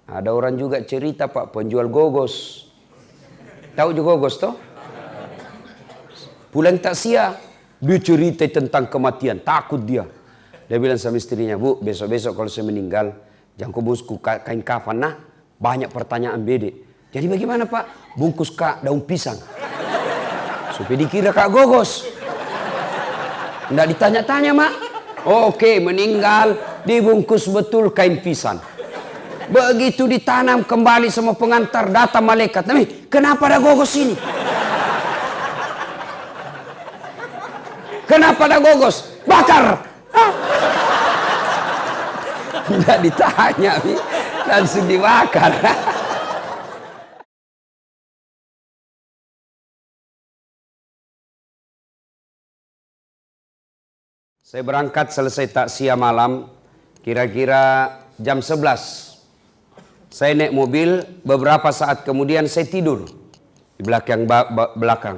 Ada orang juga cerita Pak, penjual gogos. Tahu juga gogos toh? Pulang takziah, dia cerita tentang kematian, takut dia. Dia bilang sama istrinya, Bu, besok-besok kalau saya meninggal, jangan kau bungkus kain kafan, nah banyak pertanyaan bede. Jadi bagaimana Pak? Bungkus kak daun pisang. Supaya dikira kak gogos. Nggak ditanya-tanya mak. Oke, meninggal, dibungkus betul kain pisang. Begitu ditanam kembali sama pengantar, datang malaikat. Kenapa ada gogos ini? Kenapa ada gogos? Bakar! Tidak ditanya, langsung dibakar. Saya berangkat selesai takziah malam, kira-kira jam 11. Saya naik mobil, beberapa saat kemudian saya tidur di belakang.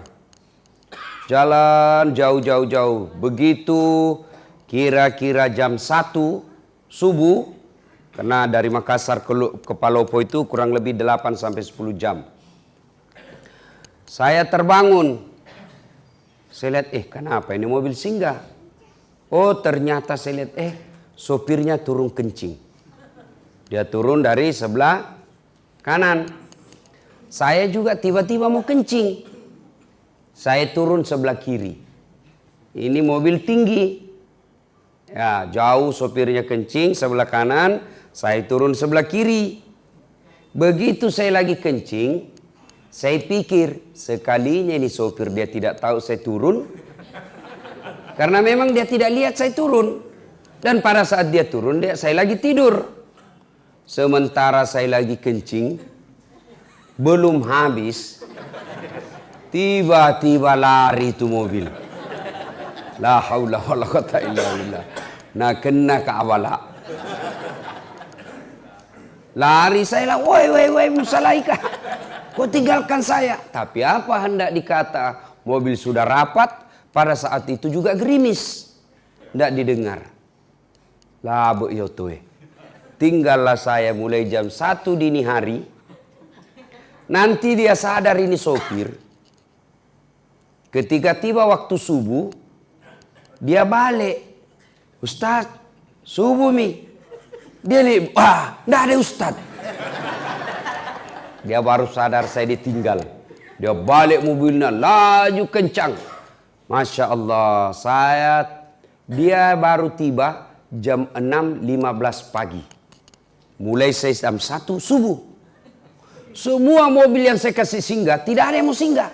Jalan jauh. Begitu kira-kira jam 1 subuh, karena dari Makassar ke Palopo itu kurang lebih 8-10 jam. Saya terbangun. Saya lihat, kenapa ini mobil singgah? Oh, ternyata saya lihat, sopirnya turun kencing. Dia turun dari sebelah kanan. Saya juga tiba-tiba mau kencing. Saya turun sebelah kiri. Ini mobil tinggi. Ya, jauh sopirnya kencing sebelah kanan, saya turun sebelah kiri. Begitu saya lagi kencing, saya pikir sekalinya ini sopir dia tidak tahu saya turun. Karena memang dia tidak lihat saya turun. Dan pada saat dia turun, saya lagi tidur. Sementara saya lagi kencing, belum habis, tiba-tiba lari itu mobil. La haula wala quwata illa billah. Nah kena ke awala. Lari saya lah, woi Musalaika, kau tinggalkan saya. Tapi apa hendak dikata, mobil sudah rapat, pada saat itu juga gerimis. Tidak didengar. Lah bu yotoe. Tinggallah saya mulai jam 1 dini hari. Nanti dia sadar ini sopir. Ketika tiba waktu subuh, dia balik. Ustaz, subuh mi. Dia lihat, enggak ada Ustaz. Dia baru sadar saya ditinggal. Dia balik mobilnya, laju kencang. Masya Allah, dia baru tiba jam 6.15 pagi. Mulai saya jam 1 subuh. Semua mobil yang saya kasih singgah, tidak ada yang mau singgah.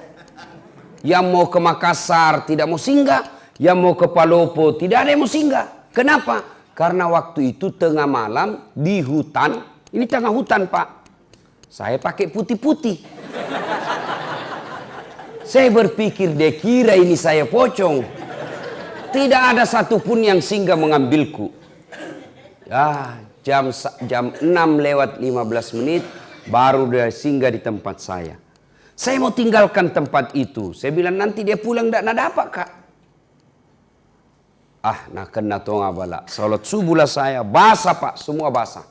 Yang mau ke Makassar tidak mau singgah, yang mau ke Palopo tidak ada yang mau singgah. Kenapa? Karena waktu itu tengah malam di hutan, ini tengah hutan Pak. Saya pakai putih-putih. Saya berpikir dia kira ini saya pocong. Tidak ada satupun yang singgah mengambilku. Ya, jam 6:15 baru dia singgah di tempat saya. Saya mau tinggalkan tempat itu. Saya bilang nanti dia pulang tidak dapat kak. Nah kena tonga bala. Salat subuh lah saya. Basah pak. Semua basah.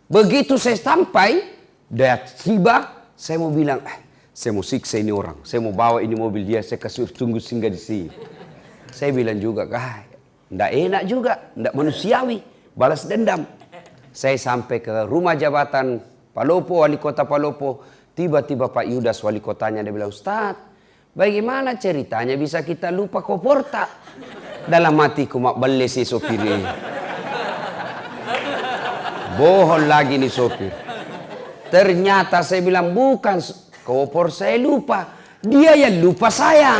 Begitu saya sampai. Dia tiba. Saya mau bilang. Saya mau siksa ini orang. Saya mau bawa ini mobil dia. Saya kasih tunggu singgah di sini. Saya bilang juga. Tidak enak juga. Tidak manusiawi. Balas dendam. Saya sampai ke rumah jabatan Palopo. Wali kota Palopo. Tiba-tiba Pak Yudas wali kotanya dia bilang, Ustaz, bagaimana ceritanya bisa kita lupa koporta? Dalam hatiku mak beli si sopir ini. Bohong lagi nih sopir. Ternyata saya bilang bukan kopor saya lupa. Dia yang lupa saya.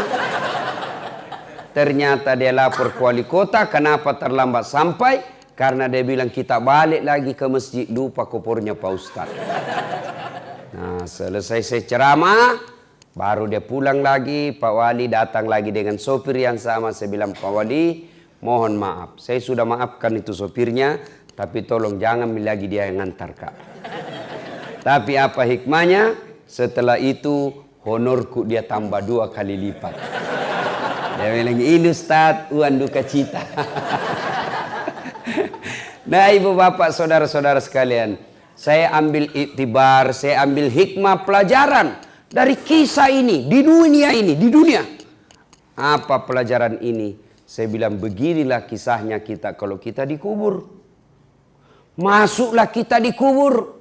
Ternyata dia lapor ke wali kota. Kenapa terlambat sampai? Karena dia bilang kita balik lagi ke masjid lupa kopornya Pak Ustaz. Nah selesai saya ceramah, baru dia pulang lagi, Pak Wali datang lagi dengan sopir yang sama. Saya bilang Pak Wali mohon maaf, saya sudah maafkan itu sopirnya, tapi tolong jangan lagi dia yang ngantar kak. Tapi apa hikmahnya? Setelah itu honorku dia tambah 2 kali lipat. Dia bilang ini Ustaz, uang duka cita. Nah ibu bapak saudara-saudara sekalian, Saya ambil iktibar, saya ambil hikmah pelajaran dari kisah ini, di dunia ini, di dunia. Apa pelajaran ini? Saya bilang beginilah kisahnya kita kalau kita dikubur. Masuklah kita dikubur.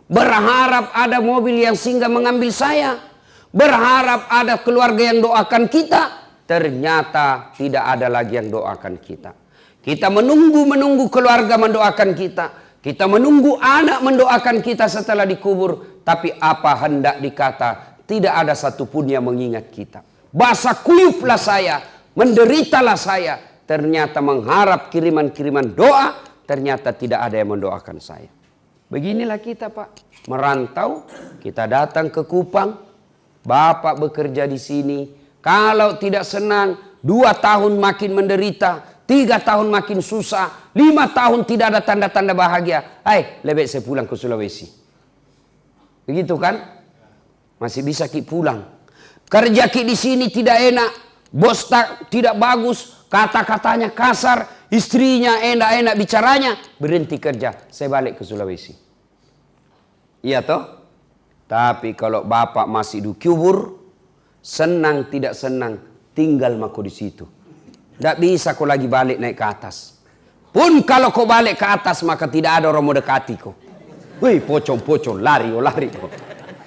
Berharap ada mobil yang singgah mengambil saya. Berharap ada keluarga yang doakan kita. Ternyata tidak ada lagi yang doakan kita. Kita menunggu keluarga mendoakan kita. Kita menunggu anak mendoakan kita setelah dikubur. Tapi apa hendak dikata, tidak ada satupun yang mengingat kita. Basah kuyuplah saya, menderitalah saya. Ternyata mengharap kiriman-kiriman doa, ternyata tidak ada yang mendoakan saya. Beginilah kita, Pak. Merantau, kita datang ke Kupang. Bapak bekerja di sini. Kalau tidak senang, 2 tahun makin menderita. 3 tahun makin susah, 5 tahun tidak ada tanda-tanda bahagia. Lebih saya pulang ke Sulawesi. Begitu kan? Masih bisa ki pulang. Kerja ki di sini tidak enak, bos tidak bagus, kata-katanya kasar, istrinya enak-enak bicaranya, berhenti kerja, saya balik ke Sulawesi. Iya toh? Tapi kalau bapak masih dikubur, senang tidak senang, tinggal mako di situ. Tidak bisa kau lagi balik naik ke atas. Pun kalau kau balik ke atas maka tidak ada orang mau dekati kau. Wih, pocong, lari.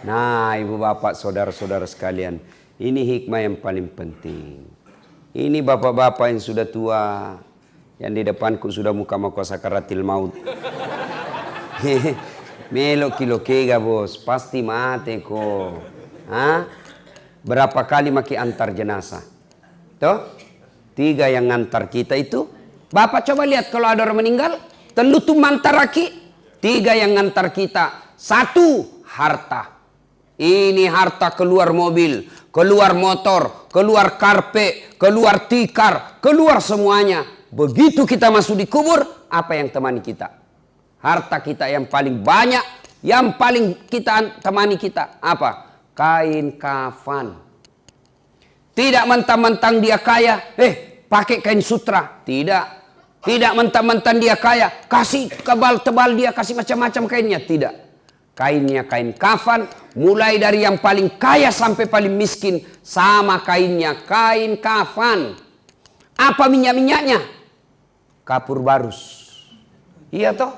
Nah, ibu bapak, saudara-saudara sekalian. Ini hikmah yang paling penting. Ini bapak-bapak yang sudah tua. Yang di depanku sudah muka sakaratil maut. Melok kilo kega bos, pasti mati kok. Berapa kali maki antar jenazah? Tuh? 3 yang ngantar kita itu. Bapak coba lihat kalau ada orang meninggal. Telu tuh mantar laki. 3 yang ngantar kita. 1, harta. Ini harta keluar mobil. Keluar motor. Keluar karpet. Keluar tikar. Keluar semuanya. Begitu kita masuk di kubur. Apa yang temani kita? Harta kita yang paling banyak. Yang paling kita temani kita. Apa? Kain kafan. Tidak mentang-mentang dia kaya, pakai kain sutra. Tidak mentang-mentang dia kaya, kasih tebal dia, kasih macam-macam kainnya. Tidak. Kainnya kain kafan, mulai dari yang paling kaya sampai paling miskin, sama kainnya, kain kafan. Apa minyak-minyaknya? Kapur barus. Iya toh?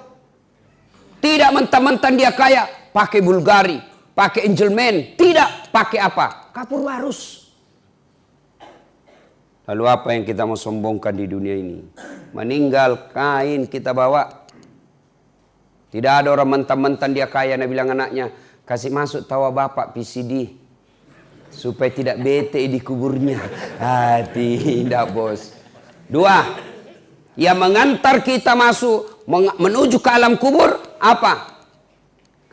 Tidak mentang-mentang dia kaya, pakai Bulgari, pakai Angelman. Tidak, pakai apa? Kapur barus. Lalu apa yang kita mau sombongkan di dunia ini? Meninggal kain kita bawa. Tidak ada orang mentang-mentang dia kaya. Dia bilang anaknya, kasih masuk tawa bapak PCD. Supaya tidak bete di kuburnya. Tidak bos. 2. Yang mengantar kita masuk, menuju ke alam kubur. Apa?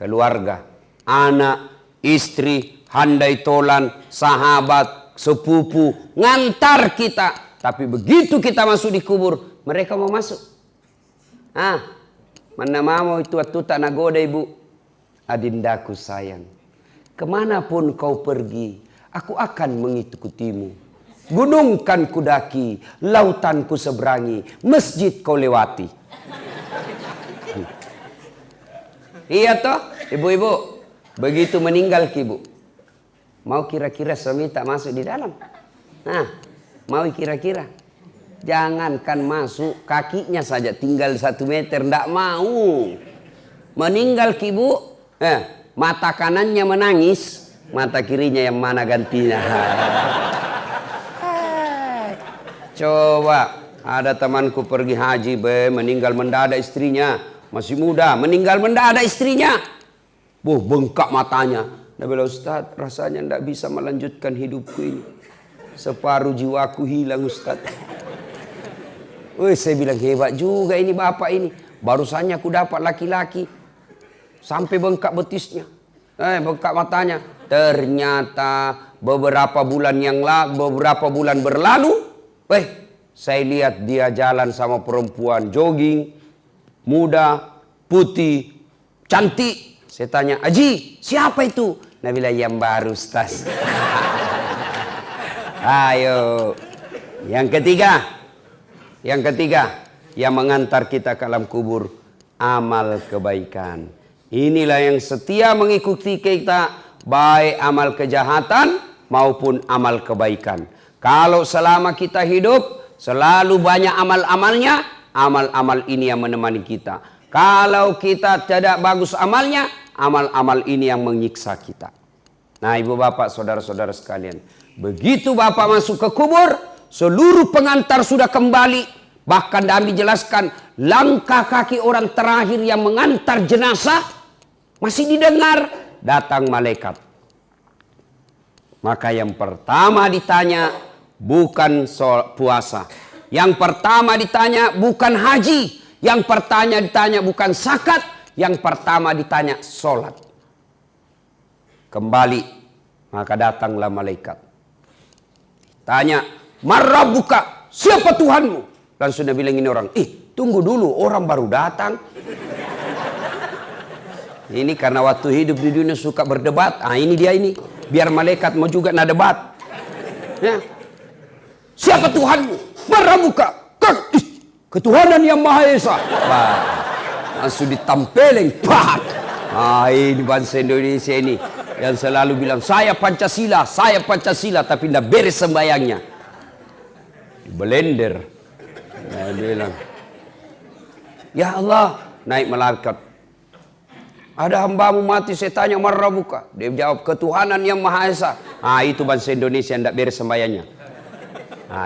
Keluarga. Anak, istri, handai tolan, sahabat, sepupu, ngantar kita. Tapi begitu kita masuk di kubur, mereka mau masuk. Mana mau itu tak nagoda ibu. Adindaku sayang, kemanapun kau pergi, aku akan mengikutimu. Gunung kan kudaki, lautan ku seberangi, masjid kau lewati. Iya toh, ibu-ibu. Begitu meninggal ibu, mau kira-kira suami tak masuk di dalam? Mau kira-kira? Jangankan masuk, kakinya saja tinggal 1 meter, ndak mau. Meninggal ibu, mata kanannya menangis, mata kirinya yang mana gantinya. Coba, ada temanku pergi haji, meninggal mendadak istrinya, masih muda, meninggal mendadak istrinya. Bengkak matanya. Dia bilang, Ustaz, rasanya tidak bisa melanjutkan hidupku ini. Separuh jiwaku hilang, Ustaz. Saya bilang, hebat juga ini bapak ini. Barusannya aku dapat laki-laki. Sampai bengkak betisnya. Bengkak matanya. Ternyata beberapa bulan berlalu. Saya lihat dia jalan sama perempuan jogging. Muda, putih, cantik. Saya tanya, Haji, siapa itu? Nah bilang, yang baru, Ustaz. Ayo. Yang ketiga, yang mengantar kita ke alam kubur, amal kebaikan. Inilah yang setia mengikuti kita, baik amal kejahatan maupun amal kebaikan. Kalau selama kita hidup, selalu banyak amal-amalnya, amal-amal ini yang menemani kita. Kalau kita tidak bagus amalnya, amal-amal ini yang menyiksa kita. Nah, ibu bapak, saudara-saudara sekalian, begitu bapak masuk ke kubur, seluruh pengantar sudah kembali. Bahkan Nabi jelaskan, langkah kaki orang terakhir yang mengantar jenazah masih didengar, datang malaikat. Maka yang pertama ditanya bukan puasa. Yang pertama ditanya bukan haji. Yang pertama ditanya bukan zakat. Yang pertama ditanya sholat. Kembali, maka datanglah malaikat. Tanya, "Man rabbuka?" Siapa Tuhanmu? Langsung dia bilang ini orang, tunggu dulu, orang baru datang. Ini karena waktu hidup di dunia suka berdebat. Ini dia ini. Biar malaikat mau juga nak debat. Ya. Siapa Tuhanmu? Man rabbuka? Ketuhanan yang Maha Esa. Langsung ditampeleng. Ini bangsa Indonesia ini yang selalu bilang saya Pancasila, tapi tidak beres sembayangnya. Blender. Dia bilang, ya Allah, naik malaikat. Ada hambamu mati, saya tanya man rabbuka? Dia jawab ketuhanan yang Maha Esa. Itu bangsa Indonesia yang tidak beres sembayangnya.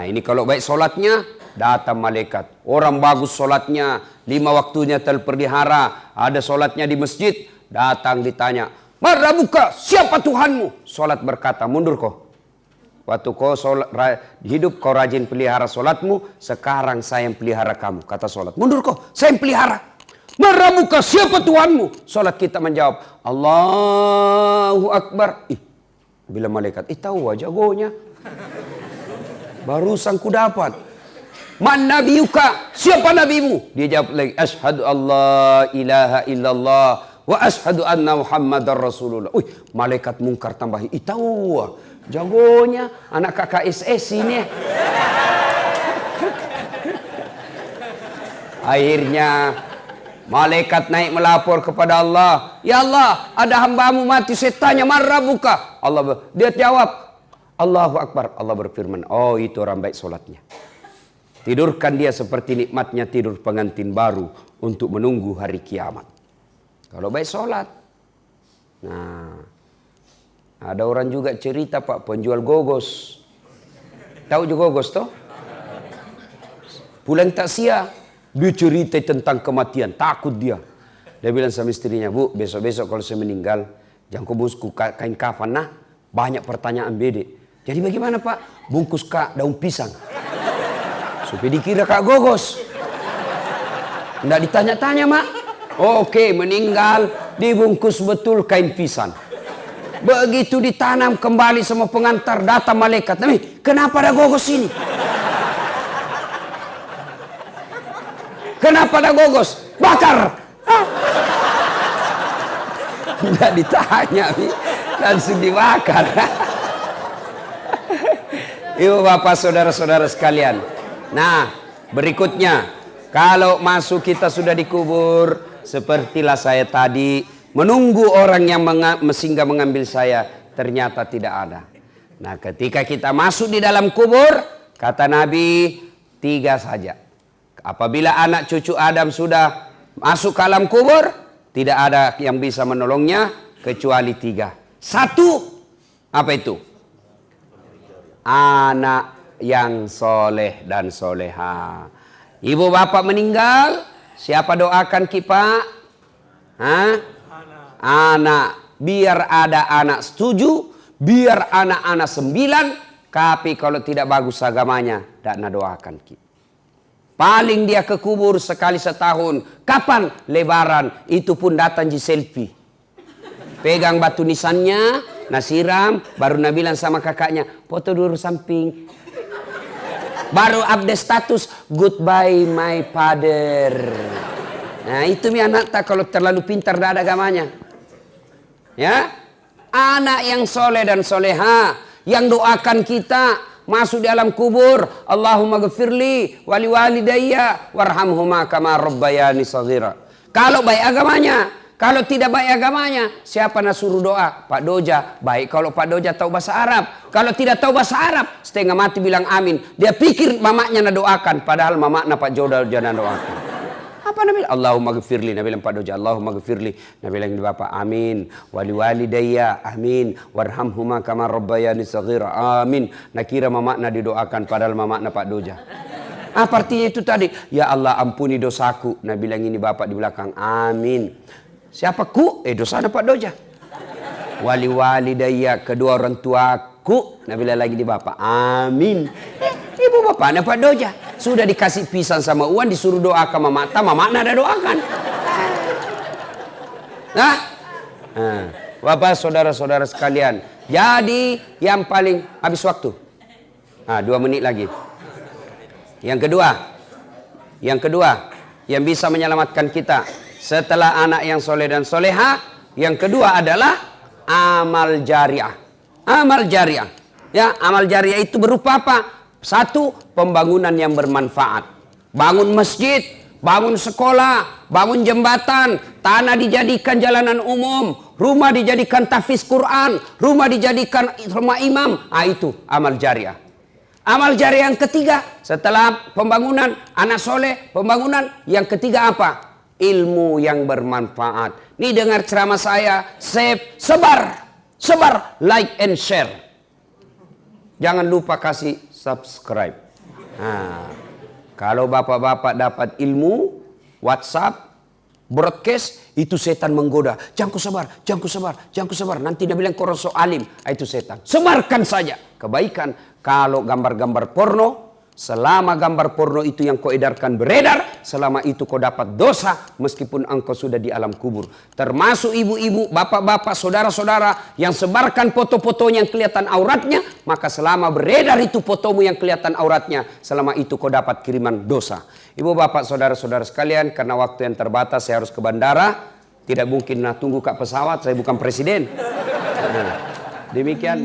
Ini kalau baik solatnya, datang malaikat. Orang bagus solatnya, 5 waktunya terpelihara, ada solatnya di masjid, datang ditanya, man rabbuka? Siapa Tuhanmu? Solat berkata, mundur kau. Waktu kau hidup kau rajin pelihara solatmu, sekarang saya yang pelihara kamu. Kata solat, mundur kau, saya yang pelihara. Man rabbuka? Siapa Tuhanmu? Solat kita menjawab, Allahu Akbar. Bila malaikat, tahu jagonya. Barusan ku dapat. Man nabiyuka? Siapa nabimu? Dia jawab lagi, asyhadu Allah ilaha illallah wa asyhadu anna Muhammadar Rasulullah. Malaikat mungkar tambahi, tahu jagonya anak kakak SS ini. Akhirnya malaikat naik melapor kepada Allah. Ya Allah, ada hambamu mati, saya tanya man rabbuka? Dia jawab, Allahu Akbar. Allah berfirman, itu orang baik solatnya. Tidurkan dia seperti nikmatnya tidur pengantin baru untuk menunggu hari kiamat. Kalau baik solat. Nah, ada orang juga cerita Pak, penjual gogos. Tahu juga gogos toh? Pulang takziah, dia cerita tentang kematian, takut dia. Dia bilang sama istrinya, Bu, besok-besok kalau saya meninggal, jangan kau bungkus kain kafan. Nah, banyak pertanyaan bede. Jadi bagaimana Pak? Bungkus kak daun pisang. Supaya dikira kak gogos. Nggak ditanya-tanya Mak. Oke, meninggal, dibungkus betul kain pisang. Begitu ditanam kembali sama pengantar, datang malaikat. Kenapa ada gogos ini? Kenapa ada gogos? Bakar. Tidak ditanya, langsung dibakar. Ibu bapak saudara-saudara sekalian. Nah, berikutnya, kalau masuk kita sudah dikubur, sepertilah saya tadi, menunggu orang yang singgah mengambil saya, ternyata tidak ada. Nah, ketika kita masuk di dalam kubur, kata Nabi, 3 saja. Apabila anak cucu Adam sudah masuk ke alam kubur, tidak ada yang bisa menolongnya kecuali 3. 1, apa itu? Anak yang soleh dan soleha. Ibu bapak meninggal, siapa doakan kita? Anak. Biar ada anak 7, biar anak-anak 9, tapi kalau tidak bagus agamanya, tidak doakan kita. Paling dia ke kubur sekali setahun. Kapan? Lebaran. Itu pun datang di selfie. Pegang batu nisannya, nasiram, baru Nabi bilang sama kakaknya, foto dulu samping. Baru update status, goodbye my father. Nah itu mi anak tak kalau terlalu pintar tidak ada agamanya. Ya, anak yang soleh dan soleha, yang doakan kita masuk di alam kubur, Allahumma ghafirli wali walidayya warhamhuma kama rabbayani shaghira. Kalau baik agamanya, Kalau tidak baik agamanya, siapa nak suruh doa? Pak Doja. Baik kalau Pak Doja tahu bahasa Arab. Kalau tidak tahu bahasa Arab, setengah mati bilang amin. Dia pikir mamaknya nak doakan, padahal mamaknya Pak Doja nak doakan. Apa Nabi bilang? Allahumma gfirli. Nabi bilang Pak Doja, Allahumma gfirli. Nabi bilang bapak, amin. Wali walidayya, amin. Warhamhuma kama rabbayani saghira, amin. Nakira mamaknya didoakan, padahal mamaknya Pak Doja. Apa artinya itu tadi? Ya Allah ampuni dosaku. Nabi bilang ini bapak di belakang, amin. Siapa ku? Dosanya Pak Doja. Wali walidayya, kedua orang tuaku. Nabi bilang lagi di bapak, amin. Ibu bapaknya Pak Doja. Sudah dikasih pisang sama Uwan, disuruh doakan mamaknya ada doakan. Nah, bapak saudara-saudara sekalian. Jadi yang paling habis waktu. 2 menit lagi. Yang kedua yang bisa menyelamatkan kita setelah anak yang soleh dan soleha, yang kedua adalah amal jariah. Amal jariah. Ya, amal jariah itu berupa apa? 1, pembangunan yang bermanfaat. Bangun masjid, bangun sekolah, bangun jembatan, tanah dijadikan jalanan umum, rumah dijadikan tahfiz Quran, rumah dijadikan rumah imam. Itu amal jariah. Amal jariah yang ketiga, setelah pembangunan anak soleh, pembangunan yang ketiga apa? Ilmu yang bermanfaat. Nih dengar ceramah saya, save, sebar, like and share. Jangan lupa kasih subscribe. Kalau bapak-bapak dapat ilmu, WhatsApp, broadcast, itu setan menggoda. Jangan ku sebar. Nanti dia bilang kau so alim. Itu setan. Sebarkan saja kebaikan. Kalau gambar-gambar porno, selama gambar porno itu yang kau edarkan beredar, selama itu kau dapat dosa meskipun engkau sudah di alam kubur. Termasuk ibu-ibu, bapak-bapak, saudara-saudara yang sebarkan foto-fotonya yang kelihatan auratnya, maka selama beredar itu fotomu yang kelihatan auratnya, selama itu kau dapat kiriman dosa. Ibu bapak saudara-saudara sekalian, karena waktu yang terbatas saya harus ke bandara. Tidak mungkin tunggu kat pesawat, saya bukan presiden. Demikian.